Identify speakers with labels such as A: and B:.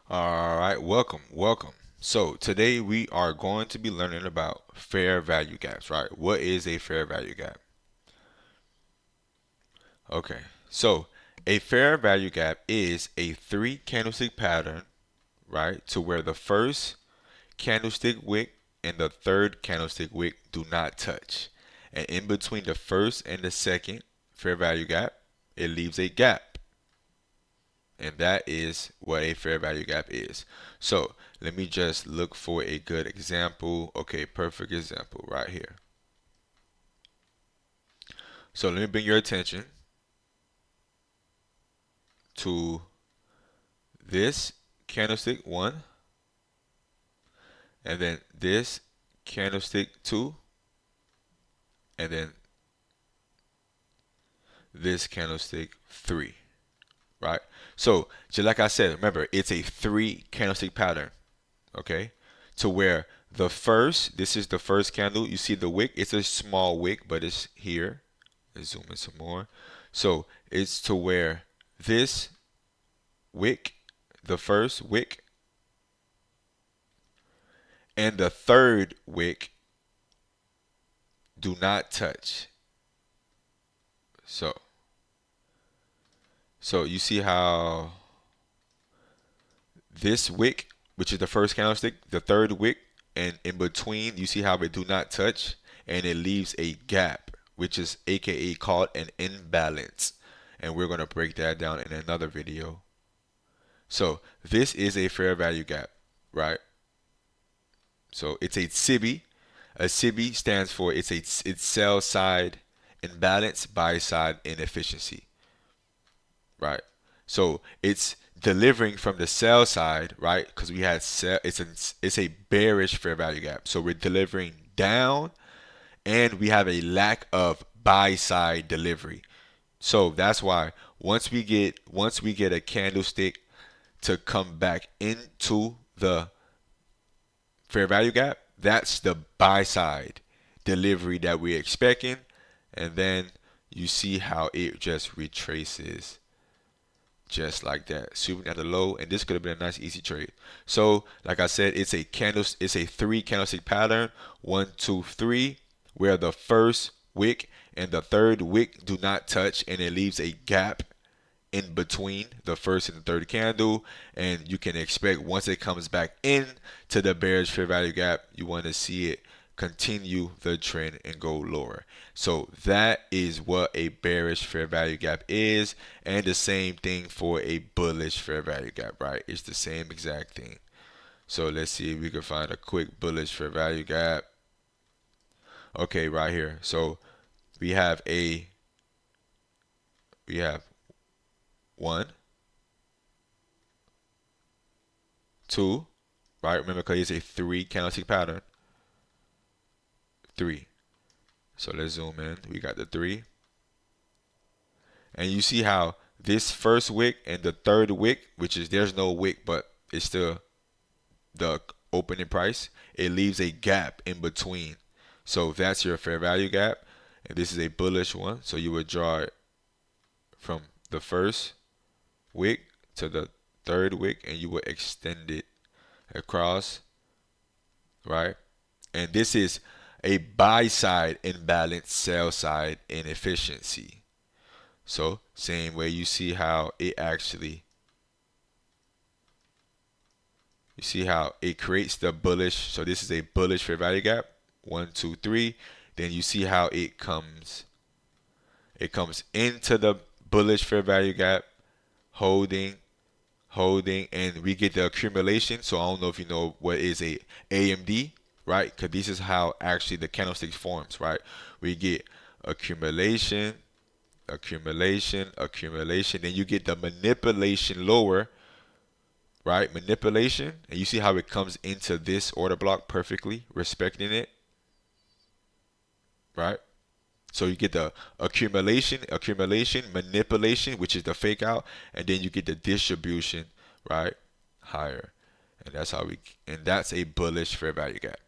A: All right, welcome. So today we are going to be learning about fair value gaps, right? What is a fair value gap? Okay, so a fair value gap is a three candlestick pattern, right? To where the first candlestick wick and the third candlestick wick do not touch. And in between the first and the second fair value gap, it leaves a gap. And that is what a fair value gap is. So let me just look for a good example. Okay, perfect example right here. So let me bring your attention to this candlestick one, and then this candlestick two, and then this candlestick three, right? So just like I said, remember it's a three candlestick pattern, okay? To where the first, this is the first candle. You see the wick, it's a small wick, but it's here. Let's zoom in some more. So it's to where this wick, the first wick, and the third wick do not touch. So, so you see how this wick, which is the first candlestick, the third wick, and in between, you see how it do not touch, and it leaves a gap, which is AKA called an imbalance. And we're gonna break that down in another video. So this is a fair value gap, right? So it's a SIBI. A SIBI stands for it's sell side imbalance, buy side inefficiency, right? So it's delivering from the sell side, right? Because we had sell, it's a bearish fair value gap. So we're delivering down, and we have a lack of buy side delivery. So that's why once we get a candlestick to come back into the fair value gap, that's the buy side delivery that we're expecting. And then you see how it just retraces just like that, sweeping at the low, and this could have been a nice easy trade. So like I said, it's a three candlestick pattern, one, two, three, where the first wick and the third wick do not touch, and it leaves a gap in between the first and the third candle. And you can expect once it comes back in to the bearish fair value gap, you want to see it continue the trend and go lower. So that is what a bearish fair value gap is, and the same thing for a bullish fair value gap, right? It's the same exact thing. So let's see if we can find a quick bullish fair value gap. Okay, right here. So we have one, two, right? Remember, because it's a three candlestick pattern. Three. So let's zoom in. We got the three. And you see how this first wick and the third wick, which is there's no wick, but it's still the opening price, it leaves a gap in between. So that's your fair value gap. And this is a bullish one. So you would draw it from the first wick to the third wick, and you would extend it across, right? And this is a buy side imbalance, sell side inefficiency. So same way, you see how it creates the bullish. So this is a bullish fair value gap. One, two, three. Then you see how it comes into the bullish fair value gap, holding, holding, and we get the accumulation. So I don't know if you know what is a AMD, right? Because this is how actually the candlestick forms, right? We get accumulation, accumulation, accumulation. Then you get the manipulation lower, right? Manipulation, and you see how it comes into this order block perfectly, respecting it, right? So you get the accumulation, accumulation, manipulation, which is the fake out, and then you get the distribution, right? Higher. And that's how and that's a bullish fair value gap.